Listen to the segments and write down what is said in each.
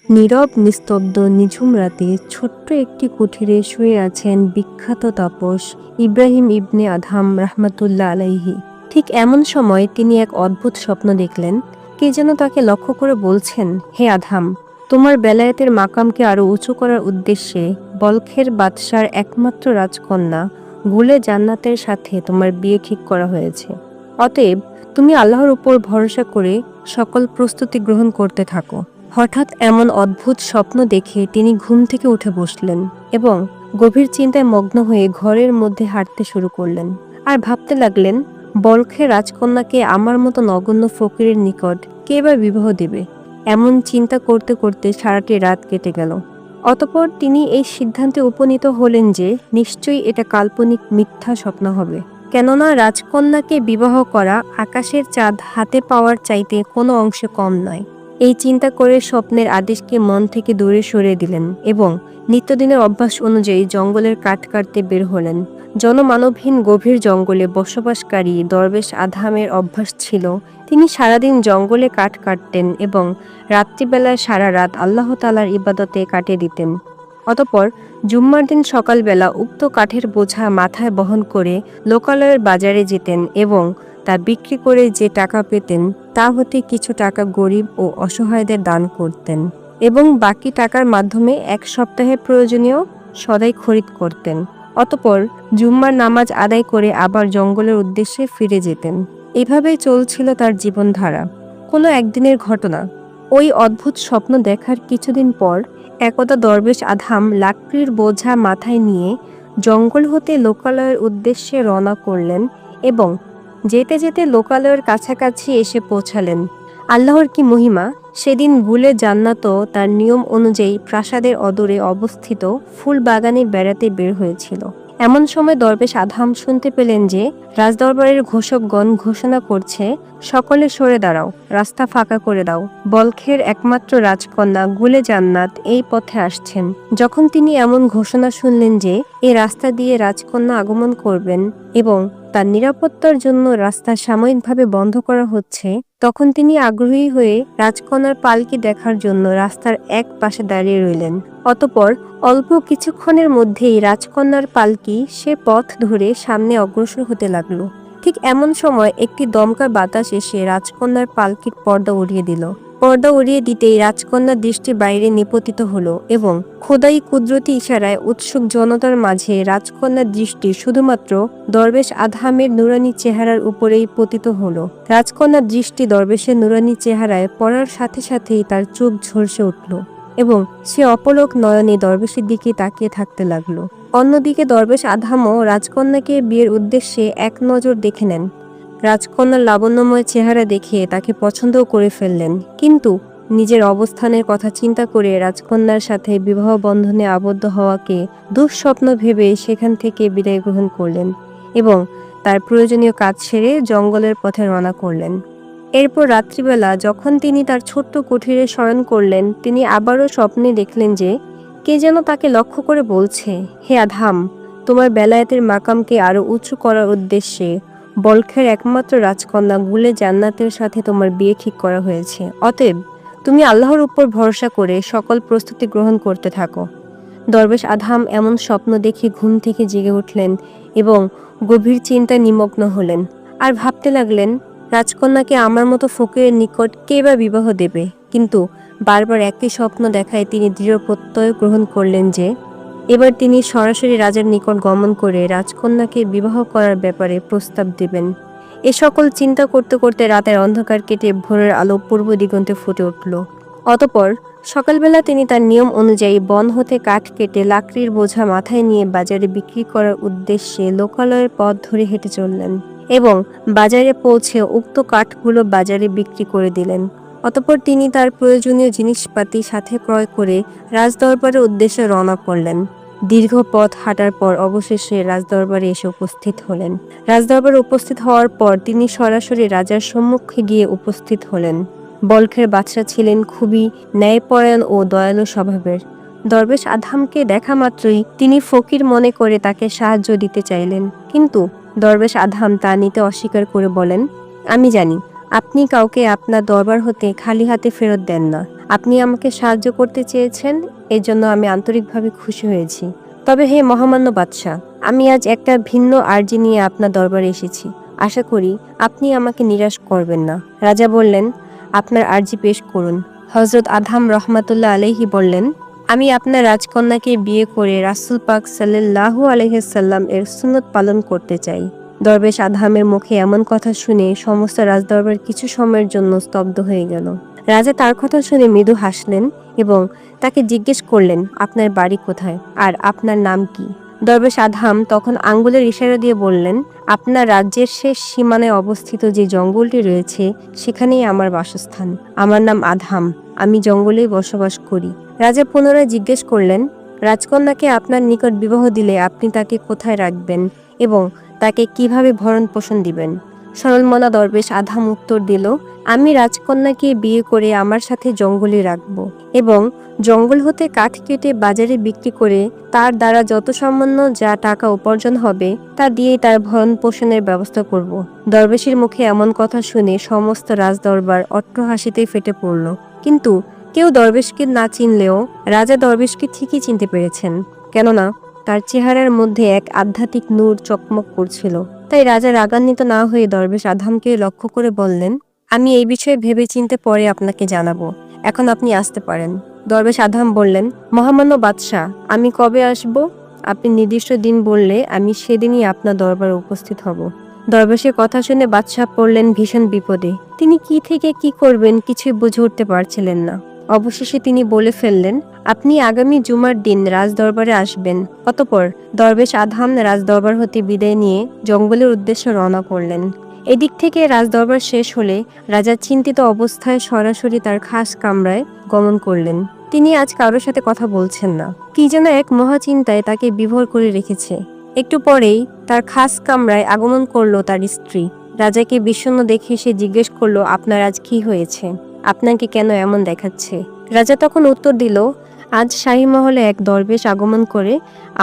নীরব নিস্তব্ধ নিঝুম রাতে ছোট্ট একটি কুঠিরে শুয়ে আছেন বিখ্যাত তাপস ইব্রাহিম ইবনে আদহাম রাহমাতুল্লাহ আলাইহি। ঠিক এমন সময় তিনি এক অদ্ভুত স্বপ্ন দেখলেন। কে যেন তাকে লক্ষ্য করে বলছেন, হে আদহাম, তোমার বেলায়েতের মাকামকে আরো উঁচু করার উদ্দেশ্যে বলখের বাদশার একমাত্র রাজকন্যা গুলে জান্নাতের সাথে তোমার বিয়ে ঠিক করা হয়েছে। অতএব তুমি আল্লাহর উপর ভরসা করে সকল প্রস্তুতি গ্রহণ করতে থাকো। হঠাৎ এমন অদ্ভুত স্বপ্ন দেখে তিনি ঘুম থেকে উঠে বসলেন এবং গভীর চিন্তায় মগ্ন হয়ে ঘরের মধ্যে হাঁটতে শুরু করলেন। আর ভাবতে লাগলেন, বলখের রাজকন্যাকে আমার মতো নগণ্য ফকিরের নিকট কে বা বিবাহ দেবে। এমন চিন্তা করতে করতে সারাটি রাত কেটে গেল। অতঃপর তিনি এই সিদ্ধান্তে উপনীত হলেন যে নিশ্চয়ই এটা কাল্পনিক মিথ্যা স্বপ্ন হবে, কেননা রাজকন্যাকে বিবাহ করা আকাশের চাঁদ হাতে পাওয়ার চাইতে কোনো অংশে কম নয়। এই চিন্তা করে স্বপ্নের আদেশকে মন থেকে দূরে সরিয়ে দিলেন এবং নিত্যদিনের অভ্যাস অনুযায়ী জঙ্গলের কাঠ কাটতে বের হলেন। জনমানবহীন গভীর জঙ্গলে বসবাসকারী দরবেশ আদহামের অভ্যাস ছিল তিনি সারাদিন জঙ্গলে কাঠ কাটতেন এবং রাত্রিবেলায় সারা রাত আল্লাহ তাআলার ইবাদতে কাটিয়ে দিতেন। অতঃপর জুম্মার দিন সকালবেলা উক্ত কাঠের বোঝা মাথায় বহন করে লোকালয়ের বাজারে যেতেন এবং তা বিক্রি করে যে টাকা পেতেন তা হতে কিছু টাকা গরিব ও অসহায়দের দান করতেন এবং বাকি টাকার মাধ্যমে এক সপ্তাহের প্রয়োজনীয় সদাই খরিদ করতেন। অতঃপর জুম্মার নামাজ আদায় করে আবার জঙ্গলের উদ্দেশ্যে ফিরে যেতেন। এভাবেই চলছিল তার জীবনধারা। কোনো একদিনের ঘটনা, ওই অদ্ভুত স্বপ্ন দেখার কিছুদিন পর একদা দরবেশ আদহাম লাকড়ির বোঝা মাথায় নিয়ে জঙ্গল হতে লোকালয়ের উদ্দেশ্যে রওনা করলেন এবং যেতে যেতে লোকালয়ের কাছাকাছি এসে পৌঁছালেন। আল্লাহর কি মহিমা! সেদিন গুলে জান্নাতও তার নিয়ম অনুযায়ী প্রাসাদের অদূরে অবস্থিত ফুল বাগানে বেড়াতে বের হয়েছিল। এমন সময় দরবেশ আদহাম শুনতে পেলেন যে রাজদরবারের ঘোষকগণ ঘোষণা করছে, সকলে সরে দাঁড়াও, রাস্তা ফাঁকা করে দাও, বলখের একমাত্র রাজকন্যা গুলে জান্নাত এই পথে আসছেন। যখন তিনি এমন ঘোষণা শুনলেন যে এই রাস্তা দিয়ে রাজকন্যা আগমন করবেন এবং তার নিরাপত্তার জন্য রাস্তা সাময়িকভাবে বন্ধ করা হচ্ছে, তখন তিনি আগ্রহী হয়ে রাজকন্যার পালকি দেখার জন্য রাস্তার এক পাশে দাঁড়িয়ে রইলেন। অতঃপর অল্প কিছুক্ষণের মধ্যেই রাজকন্যার পালকি সে পথ ধরে সামনে অগ্রসর হতে লাগলো। ঠিক এমন সময় একটি দমকা বাতাস এসে রাজকন্যার পালকির পর্দা উড়িয়ে দিল। পর্দা উড়িয়ে দিতেই রাজকন্যার দৃষ্টি বাইরে নিপতিত হলো এবং খোদাই কুদরতি ইশারায় উৎসুক জনতার মাঝে রাজকন্যার দৃষ্টি শুধুমাত্র দরবেশ আদহামের নুরানি চেহারার উপরেই পতিত হলো। রাজকন্যার দৃষ্টি দরবেশের নুরানি চেহারায় পড়ার সাথে সাথেই তার চোখ ঝলসে উঠল এবং সে অপলক নয়নে দরবেশের দিকে তাকিয়ে থাকতে লাগলো। অন্যদিকে দরবেশ আদহামও রাজকন্যাকে বিয়ের উদ্দেশ্যে এক নজর দেখে নেন। রাজকন্যার লাবণ্যময় চেহারা দেখে তাকে পছন্দও করে ফেললেন, কিন্তু নিজের অবস্থানের কথা চিন্তা করে রাজকন্যার সাথে বিবাহ বন্ধনে আবদ্ধ হওয়াকে দুঃস্বপ্ন ভেবে সেখান থেকে বিদায় গ্রহণ করলেন এবং তার প্রয়োজনীয় কাজ সেরে জঙ্গলের পথে রওনা করলেন। এরপর রাত্রিবেলা যখন তিনি তার ছোট্ট কুঠিরে শয়ন করলেন, তিনি আবারও স্বপ্নে দেখলেন যে কে যেন তাকে লক্ষ্য করে বলছে, হে আদহাম, তোমার বেলায়েতের মাকামকে আরো উঁচু করার উদ্দেশ্যে বলখের একমাত্র রাজকন্যা গুলে জান্নাতের সাথে তোমার বিয়ে ঠিক করা হয়েছে। অতএব তুমি আল্লাহর উপর ভরসা করে সকল প্রস্তুতি গ্রহণ করতে থাকো। দরবেশ আদহাম এমন স্বপ্ন দেখে ঘুম থেকে জেগে উঠলেন এবং গভীর চিন্তায় নিমগ্ন হলেন। আর ভাবতে লাগলেন, রাজকন্যাকে আমার মতো ফকিরের নিকট কে বা বিবাহ দেবে। কিন্তু বারবার একই স্বপ্ন দেখায় তিনি দৃঢ় প্রত্যয় গ্রহণ করলেন যে এবার তিনি সরাসরি রাজার নিকট গমন করে রাজকন্যাকে বিবাহ করার ব্যাপারে প্রস্তাব দেবেন। এ সকল চিন্তা করতে করতে রাতের অন্ধকার কেটে ভোরের আলো পূর্ব দিগন্তে ফুটে উঠল। অতঃপর সকালবেলা তিনি তার নিয়ম অনুযায়ী বন হতে কাঠ কেটে লাকড়ির বোঝা মাথায় নিয়ে বাজারে বিক্রি করার উদ্দেশ্যে লোকালয়ের পথ ধরে হেঁটে চললেন এবং বাজারে পৌঁছে উক্ত কাঠগুলো বাজারে বিক্রি করে দিলেন। অতঃপর তিনি তার প্রয়োজনীয় জিনিসপাতি সাথে ক্রয় করে রাজদরবারের উদ্দেশ্যে রওনা করলেন। দীর্ঘ পথ হাঁটার পর অবশেষে রাজদরবারে এসে উপস্থিত হলেন। রাজদরবারে উপস্থিত হওয়ার পর তিনি সরাসরি রাজার সম্মুখে গিয়ে উপস্থিত হলেন। বলখের বাদশা ছিলেন খুবই ন্যায়পরায়ণ ও দয়ালু স্বভাবের। দরবেশ আদহামকে দেখা মাত্রই তিনি ফকির মনে করে তাকে সাহায্য দিতে চাইলেন, কিন্তু দরবেশ আদহাম তা নিতে অস্বীকার করে বলেন, আমি জানি আপনি কাউকে আপনার দরবার হতে খালি হাতে ফেরত দেন না। আপনি আমাকে সাহায্য করতে চেয়েছেন, এজন্য আমি আন্তরিকভাবে খুশি হয়েছি। তবে হে মহামান্য বাদশাহ, আমি আজ একটা ভিন্ন আর্জি নিয়ে আপনার দরবারে এসেছি। আশা করি আপনি আমাকে নিরাশ করবেন না। রাজা বললেন, আপনার আর্জি পেশ করুন। হযরত আদহাম রহমাতুল্লাহ আলাইহি বললেন, আমি আপনার রাজকন্যাকে বিয়ে করে রাসূল পাক সাল্লাল্লাহু আলাইহি সাল্লাম এর সুন্নত পালন করতে চাই। দরবেশ আদহামের মুখে এমন কথা শুনে সমস্ত রাজদরবার কিছু সময়ের জন্য স্তব্ধ হয়ে গেল। রাজা তার কথা শুনে মৃদু হাসলেন এবং তাকে জিজ্ঞেস করলেন, আপনার বাড়ি কোথায় আর আপনার নাম কি? দরবেশ আদহাম তখন আঙ্গুলের ইশারা দিয়ে বললেন, আপনার রাজ্যের শেষ সীমানায় অবস্থিত যে জঙ্গলটি রয়েছে সেখানেই আমার বাসস্থান। আমার নাম আদহাম, আমি জঙ্গলেই বসবাস করি। রাজা পুনরায় জিজ্ঞেস করলেন, রাজকন্যাকে আপনার নিকট বিবাহ দিলে আপনি তাকে কোথায় রাখবেন এবং তাকে কিভাবে ভরণ পোষণ দিবেন? সরলমনা দরবেশ আদহাম উত্তর দিল, আমি রাজকন্যাকে বিয়ে করে আমার সাথে জঙ্গলে রাখব এবং জঙ্গল হতে কাঠ কেটে বাজারে বিক্রি করে তার দ্বারা যত সামান্য যা টাকা উপার্জন হবে তা দিয়েই তার ভরণ পোষণের ব্যবস্থা করব। দরবেশের মুখে এমন কথা শুনে সমস্ত রাজদরবার অট্টহাসিতে ফেটে পড়ল। কিন্তু কেউ দরবেশকে না চিনলেও রাজা দরবেশকে ঠিকই চিনতে পেরেছেন, কেননা তার চেহারার মধ্যে এক আধ্যাত্মিক নূর চকমক করছিল। তাই রাজা রাগান্বিত না হয়ে দরবেশ আদহামকে লক্ষ্য করে বললেন, আমি এই বিষয়ে ভেবে চিনতে পরে আপনাকে জানাবো, এখন আপনি আসতে পারেন। দরবেশ আদহাম বললেন, মহামান্য বাদশাহ, আমি কবে আসব? আপনি নির্দিষ্ট দিন বললে আমি সেদিনই আপনার দরবারে উপস্থিত হব। দরবেশের কথা শুনে বাদশাহ পড়লেন ভীষণ বিপদে। তিনি কি থেকে কি করবেন কিছুই বুঝে উঠতে পারছিলেন না। অবশেষে তিনি বলে ফেললেন, আপনি আগামী জুমার দিন রাজদরবারে আসবেন। অতঃপর দরবেশ আদহাম রাজদরবার হতে বিদায় নিয়ে জঙ্গলের উদ্দেশ্যে রওনা করলেন। এদিক থেকে রাজদরবার শেষ হলে রাজা চিন্তিত অবস্থায় সরাসরি তার খাস কামরায় গমন করলেন। তিনি আজ কারোর সাথে কথা বলছেন না। কি যেন এক মহা চিন্তায় তাকে বিভোর করে রেখেছে। একটু পরেই তার খাস কামরায় আগমন করলো তার স্ত্রী। রাজাকে বিষণ্ণ দেখে সে জিজ্ঞেস করলো, আপনার আজ কি হয়েছে? আপনাকে কেন এমন দেখাচ্ছে? রাজা তখন উত্তর দিল, আজ শাহী মহলে এক দরবেশ আগমন করে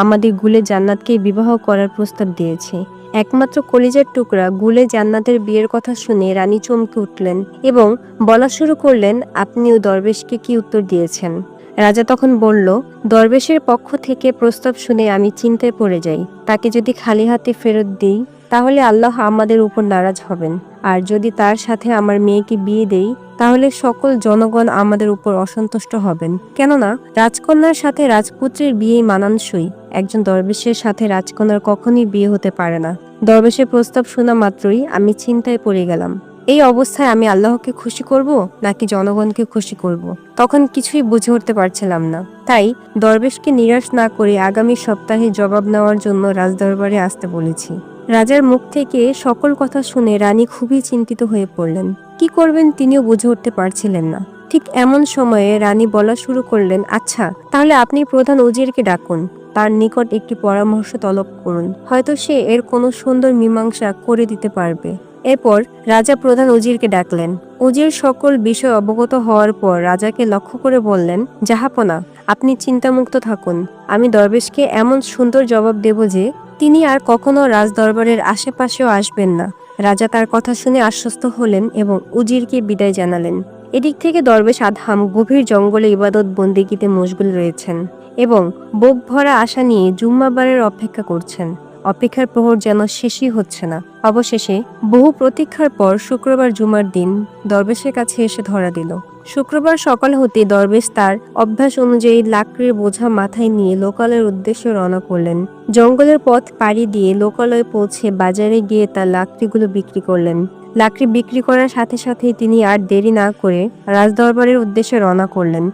আমাদের গুলে জান্নাতকে বিবাহ করার প্রস্তাব দিয়েছে। একমাত্র কলিজার টুকরা গুলে জান্নাতের বিয়ের কথা শুনে রানী চমকে উঠলেন এবং বলা শুরু করলেন, আপনি ও দরবেশকে কি উত্তর দিয়েছেন? রাজা তখন বলল, দরবেশের পক্ষ থেকে প্রস্তাব শুনে আমি চিন্তায় পড়ে যাই। তাকে যদি খালি হাতে ফেরত দিই তাহলে আল্লাহ আমাদের উপর নারাজ হবেন, আর যদি তার সাথে আমার মেয়েকে বিয়ে দেই তাহলে সকল জনগণ আমাদের উপর অসন্তুষ্ট হবেন। কেননা রাজকন্যার সাথে রাজপুত্রের বিয়ে মানানসই, একজন দরবেশের সাথে রাজকন্যার কখনই বিয়ে হতে পারে না। দরবেশের প্রস্তাব শোনা মাত্রই আমি চিন্তায় পড়ে গেলাম। এই অবস্থায় আমি আল্লাহকে খুশি করব নাকি জনগণকে খুশি করব? তখন কিছুই বুঝে উঠতে পারছিলাম না। তাই দরবেশকে নিরাশ না করে আগামী সপ্তাহে জবাব নেওয়ার জন্য রাজদরবারে আসতে বলেছি। রাজার মুখ থেকে সকল কথা শুনে রানী খুবই চিন্তিত হয়ে পড়লেন। কি করবেন তিনিও বুঝে উঠতে পারছিলেন না। ঠিক এমন সময়ে রানী বলা শুরু করলেন, আচ্ছা তাহলে আপনি প্রধান উজিরকে ডাকুন, তার নিকট একটি পরামর্শ তলব করুন, হয়তো সে এর কোনো সুন্দর মীমাংসা করে দিতে পারবে। এরপর রাজা প্রধান উজিরকে ডাকলেন। উজির সকল বিষয় অবগত হওয়ার পর রাজাকে লক্ষ্য করে বললেন, জাহাপনা, আপনি চিন্তামুক্ত থাকুন। আমি দরবেশকে এমন সুন্দর জবাব দেব যে তিনি আর কখনো রাজদরবারের আশেপাশেও আসবেন না। রাজা তার কথা শুনে আশ্বস্ত হলেন এবং উজিরকে বিদায় জানালেন। এদিক থেকে দরবেশ আদহাম গভীর জঙ্গলে ইবাদত বন্দেগীতে মশগুল রয়েছেন এবং বুক ভরা আশা নিয়ে জুম্মাবারের অপেক্ষা করছেন। অপেক্ষার প্রহর যেন শেষই হচ্ছে না। অবশেষে বহু প্রতীক্ষার পর শুক্রবার জুমার দিন দরবেশের কাছে এসে ধরা দিল। শুক্রবার সকাল হতে দরবেশ তার অভ্যাস অনুযায়ী লাকড়ির বোঝা মাথায় নিয়ে লোকালয়ের উদ্দেশ্যে রওনা করলেন। জঙ্গলের পথ পাড়ি দিয়ে লোকালয়ে পৌঁছে বাজারে গিয়ে তার লাকড়িগুলো বিক্রি করলেন। লাকড়ি বিক্রি করার সাথে সাথে তিনি আর দেরি না করে রাজদরবারের উদ্দেশ্যে রওনা করলেন।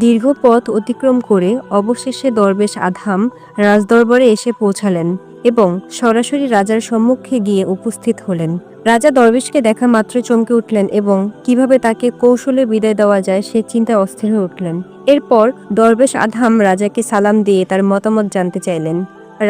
দীর্ঘ পথ অতিক্রম করে অবশেষে দরবেশ আদহাম রাজদরবারে এসে পৌঁছালেন এবং সরাসরি রাজার সম্মুখে গিয়ে উপস্থিত হলেন। রাজা দরবেশকে দেখা মাত্র চমকে উঠলেন এবং কিভাবে তাকে কৌশলে বিদায় দেওয়া যায় সে চিন্তায় অস্থির হয়ে উঠলেন। এরপর দরবেশ আদহাম রাজাকে সালাম দিয়ে তার মতামত জানতে চাইলেন।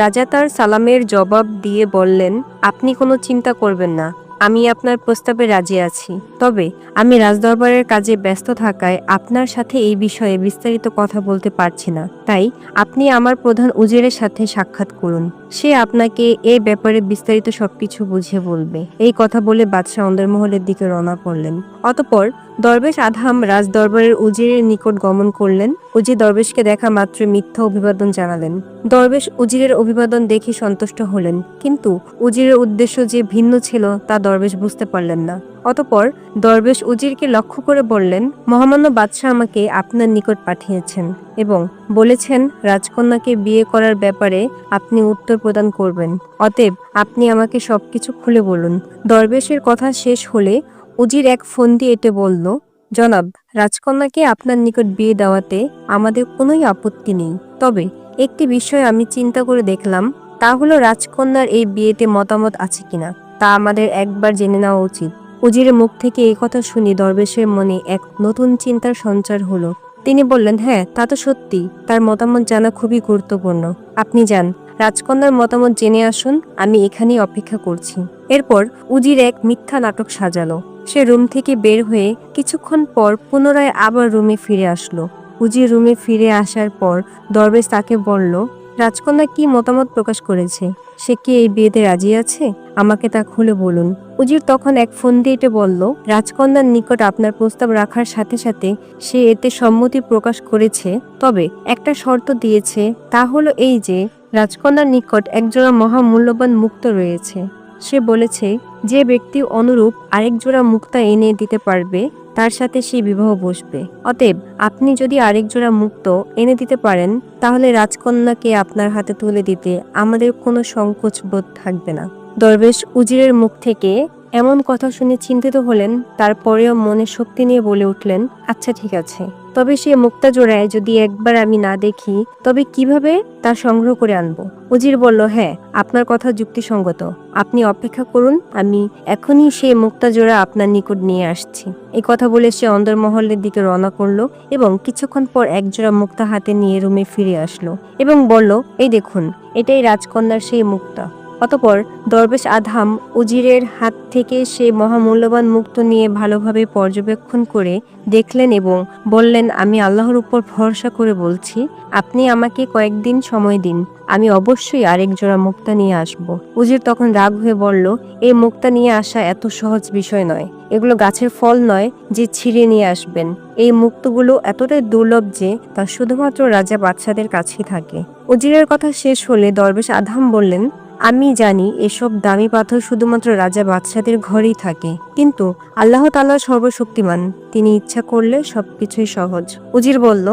রাজা তার সালামের জবাব দিয়ে বললেন, আপনি কোনো চিন্তা করবেন না, আমি আপনার প্রস্তাবে রাজি আছি, তবে আমি রাজদরবারের কাজে ব্যস্ত থাকায় আপনার সাথে এই বিষয়ে বিস্তারিত কথা বলতে পারছি না। তাই আপনি আমার প্রধান উজিরের সাথে সাক্ষাৎ করুন, সে আপনাকে এ ব্যাপারে বিস্তারিত সবকিছু বুঝিয়ে বলবে। এই কথা বলে বাদশাহ অন্দরমহলের দিকে রওনা করলেন। অতঃপর দরবেশ আধাম রাজদরবারের উজিরের নিকট গমন করলেন। উজির দরবেশকে দেখা মাত্র মিথ্যা অভিবাদন জানালেন। দরবেশ উজিরের অভিবাদন দেখে সন্তুষ্ট হলেন, কিন্তু উজিরের উদ্দেশ্য যে ভিন্ন ছিল তা দরবেশ বুঝতে পারলেন না। অতঃপর দরবেশ উজিরকে লক্ষ্য করে বললেন, মহামান্য বাদশাহ আমাকে আপনার নিকট পাঠিয়েছেন এবং বলেছেন রাজকন্যাকে বিয়ে করার ব্যাপারে আপনি উত্তর প্রদান করবেন। অতএব আপনি আমাকে সবকিছু খুলে বলুন। দরবেশের কথা শেষ হলে উজির এক ফন্দি এঁটে বলল, জনাব, রাজকন্যাকে আপনার নিকট বিয়ে দেওয়াতে আমাদের কোনোই আপত্তি নেই, তবে একটি বিষয় আমি চিন্তা করে দেখলাম, তা হলো রাজকন্যার এই বিয়েতে মতামত আছে কিনা তা আমাদের একবার জেনে নেওয়া উচিত। উজিরের মুখ থেকে এই কথা শুনে দরবেশের মনে এক নতুন চিন্তার সঞ্চার হলো। তিনি বললেন, হ্যাঁ, তা তো সত্যি, তার মতামত জানা খুবই গুরুত্বপূর্ণ। আপনি যান, রাজকন্যার মতামত জেনে আসুন, আমি এখানেই অপেক্ষা করছি। এরপর উজির এক মিথ্যা নাটক সাজালো। সে রুম থেকে বের হয়ে কিছুক্ষণ পর পুনরায় আবার রুমে ফিরে আসলো। উজির রুমে ফিরে আসার পর দরবেশ তাকে বলল, রাজকন্যা কি মতামত প্রকাশ করেছে? সে কি এই বিয়েতে রাজি আছে? আমাকে তা খুলে বলুন। উজির তখন এক ফন্দি এঁটে বলল, রাজকন্যার নিকট আপনার প্রস্তাব রাখার সাথে সাথে সে এতে সম্মতি প্রকাশ করেছে, তবে একটা শর্ত দিয়েছে, তা হলো এই যে রাজকন্যার নিকট একজোড়া মহামূল্যবান মুক্ত রয়েছে। সে বলেছে, যে ব্যক্তি অনুরূপ আরেক জোড়া মুক্তা এনে দিতে পারবে তার সাথে সে বিবাহ বসবে। অতএব আপনি যদি আরেক জোড়া মুক্ত এনে দিতে পারেন, তাহলে রাজকন্যাকে আপনার হাতে তুলে দিতে আমাদের কোনো সংকোচ বোধ থাকবে না। দরবেশ উজিরের মুখ থেকে এমন কথা শুনে চিন্তিত হলেন, তারপরেও মনে শক্তি নিয়ে বলে উঠলেন, আচ্ছা ঠিক আছে, তবে সে মুক্তা জোড়ায় যদি একবার আমি না দেখি, তবে কিভাবে তা সংগ্রহ করে আনবো? উজির বলল, হ্যাঁ, আপনার কথা যুক্তিসঙ্গত, আপনি অপেক্ষা করুন, আমি এখনই সেই মুক্তা জোড়া আপনার নিকট নিয়ে আসছি। এই কথা বলে সে অন্দরমহলের দিকে রওনা করলো এবং কিছুক্ষণ পর একজোড়া মুক্তা হাতে নিয়ে রুমে ফিরে আসলো এবং বলল, এই দেখুন, এটাই রাজকন্যার সেই মুক্তা। অতঃপর দরবেশ আধাম উজিরের হাত থেকে সে মহামূল্যবান মুক্ত নিয়ে ভালোভাবে পর্যবেক্ষণ করে দেখলেন এবং বললেন, আমি আল্লাহর উপর ভরসা করে বলছি, আপনি আমাকে কয়েকদিন সময় দিন, আমি অবশ্যই আরেক জোড়া মুক্তা নিয়ে আসব। উজির তখন রাগ হয়ে বলল, এই মুক্তা নিয়ে আসা এত সহজ বিষয় নয়, এগুলো গাছের ফল নয় যে ছিঁড়ে নিয়ে আসবেন। এই মুক্তগুলো এতটাই দুর্লভ যে তা শুধুমাত্র রাজা বাদশাদের কাছেই থাকে। উজিরের কথা শেষ হলে দরবেশ আধাম বললেন, আমি জানি এসব দামি পাথর শুধুমাত্র রাজা বাদশাদের ঘরেই থাকে, কিন্তু আল্লাহ তাআলা সর্বশক্তিমান, তিনি ইচ্ছা করলে সবকিছুই সহজ। উজির বলল,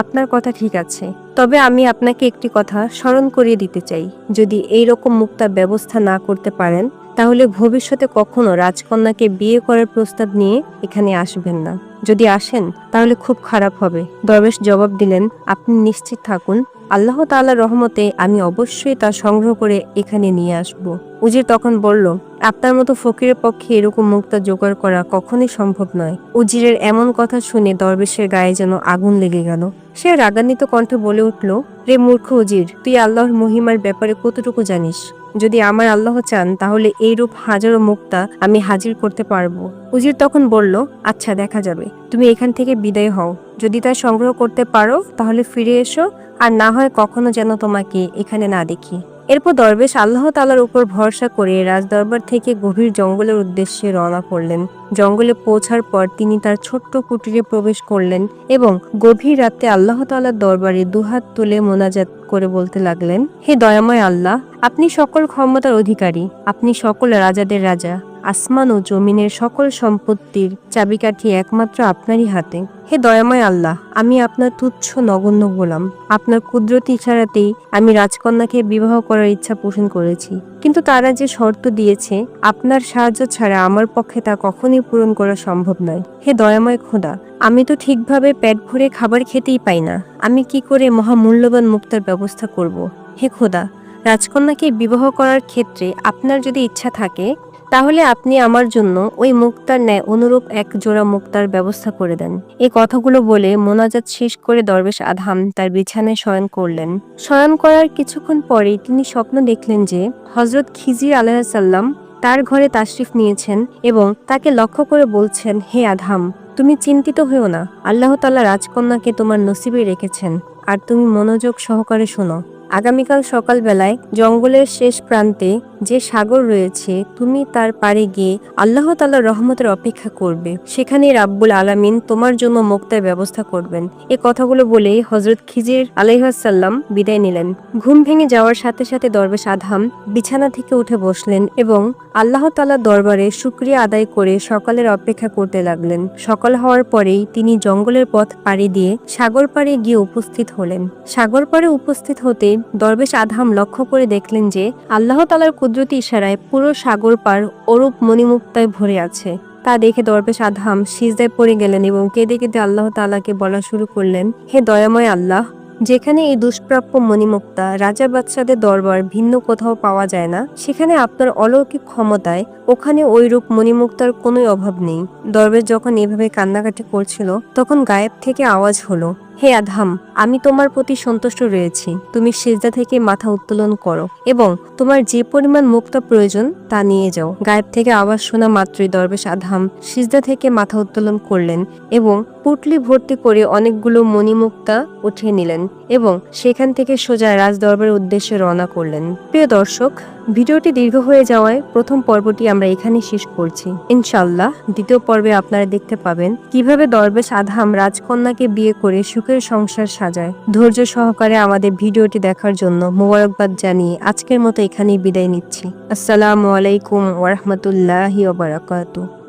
আপনার কথা ঠিক আছে, তবে আমি আপনাকে একটি কথা স্মরণ করিয়ে দিতে চাই, যদি এই রকম মুক্তার ব্যবস্থা না করতে পারেন, তাহলে ভবিষ্যতে কখনো রাজকন্যাকে বিয়ে করার প্রস্তাব নিয়ে এখানে আসবেন না। যদি আসেন তাহলে খুব খারাপ হবে। দরবেশ জবাব দিলেন, আপনি নিশ্চিত থাকুন, আল্লাহ তাআলার রহমতে আমি অবশ্যই তা সংগ্রহ করে এখানে নিয়ে আসব। উজির তখন বলল, আপনার মতো ফকিরের পক্ষে এরকম মুক্তা জোগাড় করা কখনোই সম্ভব নয়। উজিরের এমন কথা শুনে দরবেশের গায়ে যেন আগুন লেগে গেল। সে রাগান্বিত কণ্ঠে বলে উঠল, রে মূর্খ উজির, তুই আল্লাহর মহিমার ব্যাপারে কতটুকু জানিস? যদি আমার আল্লাহ চান তাহলে এইরূপ হাজারো মুক্তা আমি হাজির করতে পারবো। উজির তখন বলল, আচ্ছা, দেখা যাবে, তুমি এখান থেকে বিদায় হও। যদি তা সংগ্রহ করতে পারো তাহলে ফিরে এসো, আর না হয় কখনো যেন তোমাকে এখানে না দেখি। এরপর দরবেশ আল্লাহ তাআলার উপর ভরসা করে রাজদরবার থেকে গভীর জঙ্গলের উদ্দেশ্যে রওনা করলেন। জঙ্গলে পৌঁছার পর তিনি তার ছোট্ট কুটিরে প্রবেশ করলেন এবং গভীর রাতে আল্লাহ তাআলার দরবারে দুহাত তুলে মোনাজাত করে বলতে লাগলেন, হে দয়াময় আল্লাহ, আপনি সকল ক্ষমতার অধিকারী, আপনি সকল রাজাদের রাজা, আসমান ও জমিনের সকল সম্পত্তির চাবিকাঠি একমাত্র আপনারই হাতে। হে দয়াময় আল্লাহ, আমি আপনার তুচ্ছ নগণ্য গোলাম, আপনার কুদরতি ইশারাতেই আমি রাজকন্যাকে বিবাহ করার ইচ্ছা পোষণ করেছি, কিন্তু তারা যে শর্ত দিয়েছে, আপনার সাহায্য ছাড়া আমার পক্ষে তা কখনই পূরণ করা সম্ভব নয়। হে দয়াময় খোদা, আমি তো ঠিকভাবে পেট ভরে খাবার খেতেই পাই না, আমি কি করে মহামূল্যবান মুক্তার ব্যবস্থা করব? হে খোদা, রাজকন্যাকে বিবাহ করার ক্ষেত্রে আপনার যদি ইচ্ছা থাকে, তাহলে আপনি আমার জন্য ওই মুক্তার ন্যায় অনুরূপ এক জোড়া মুক্তার ব্যবস্থা করে দেন। এই কথাগুলো বলে মোনাজাত শেষ করে দরবেশ আধাম তার বিছানায় শয়ন করলেন। শয়ন করার কিছুক্ষণ পরেই তিনি স্বপ্ন দেখলেন যে হযরত খিজির আলাইহিস সালাম তার ঘরে তাশরিফ নিয়েছেন এবং তাকে লক্ষ্য করে বলছেন, হে আধাম, তুমি চিন্তিত হয়েও না, আল্লাহ তাআলা রাজকন্যাকে তোমার নসিবে রেখেছেন। আর তুমি মনোযোগ সহকারে শোনো। আগামীকাল সকালবেলায় জঙ্গলের শেষ প্রান্তে যে সাগর রয়েছে, তুমি তার পাড়ে গিয়ে আল্লাহ তাআলার রহমতের অপেক্ষা করবে। সেখানে রাব্বুল আলামিন তোমার জন্য মুক্তার ব্যবস্থা করবেন। এ কথাগুলো বলেই হযরত খিজির আলাইহিসসালাম বিদায় নিলেন। ঘুম ভেঙে যাওয়ার সাথে সাথে দরবেশ আধাম বিছানা থেকে উঠে বসলেন এবং আল্লাহ তাআলার দরবারে শুকরিয়া আদায় করে সকালের অপেক্ষা করতে লাগলেন। সকাল হওয়ার পরেই তিনি জঙ্গলের পথ পাড়ি দিয়ে সাগর পাড়ে গিয়ে উপস্থিত হলেন। সাগর পাড়ে উপস্থিত হতে দরবেশ আধাম লক্ষ্য করে দেখলেন যে আল্লাহ তাআলার কুদরতি ইশারায় পুরো সাগর পাড় অরূপ মণিমুক্তায় ভরে আছে। তা দেখে দরবেশ আধাম সিজদায় পড়ে গেলেন এবং কেঁদে কেঁদে আল্লাহ তাআলাকে বলা শুরু করলেন, হে দয়াময় আল্লাহ, যেখানে এই দুষ্প্রাপ্য মণিমুক্তা রাজা বাদশাদের দরবার ভিন্ন কোথাও পাওয়া যায় না, সেখানে আপনার অলৌকিক ক্ষমতায় ওখানে ওইরূপ মণিমুক্তার কোনোই অভাব নেই। দরবেশ যখন এভাবে কান্নাকাটি করছিল তখন গায়েব থেকে আওয়াজ হলো, হে আধাম, আমি তোমার প্রতি সন্তুষ্ট রয়েছি। তুমি সিজদা থেকে মাথা উত্তোলন করো এবং তোমার যে পরিমাণ মুক্তা প্রয়োজন তা নিয়ে যাও। গায়েব থেকে আওয়াজ শোনা মাত্রই দরবেশ আধাম সিজদা থেকে মাথা উত্তোলন করলেন এবং পুটলি ভর্তি করে অনেকগুলো মণিমুক্তা উঠিয়ে নিলেন এবং সেখান থেকে সোজা রাজ দরবারের উদ্দেশ্যে রওনা করলেন। প্রিয় দর্শক, ভিডিওটি দীর্ঘ হয়ে যাওয়ায় প্রথম পর্বটি আমরা এখানে শেষ করছি। ইনশাআল্লাহ দ্বিতীয় পর্বে আপনারা দেখতে পাবেন কিভাবে দরবেশ আধাম রাজকন্যাকে বিয়ে করে সুখের সংসার সাজায়। ধৈর্য সহকারে আমাদের ভিডিওটি দেখার জন্য মোবারকবাদ জানিয়ে আজকের মতো এখানেই বিদায় নিচ্ছি। আসসালামু আলাইকুম ওয়া রাহমাতুল্লাহি ওয়া বারাকাতুহু।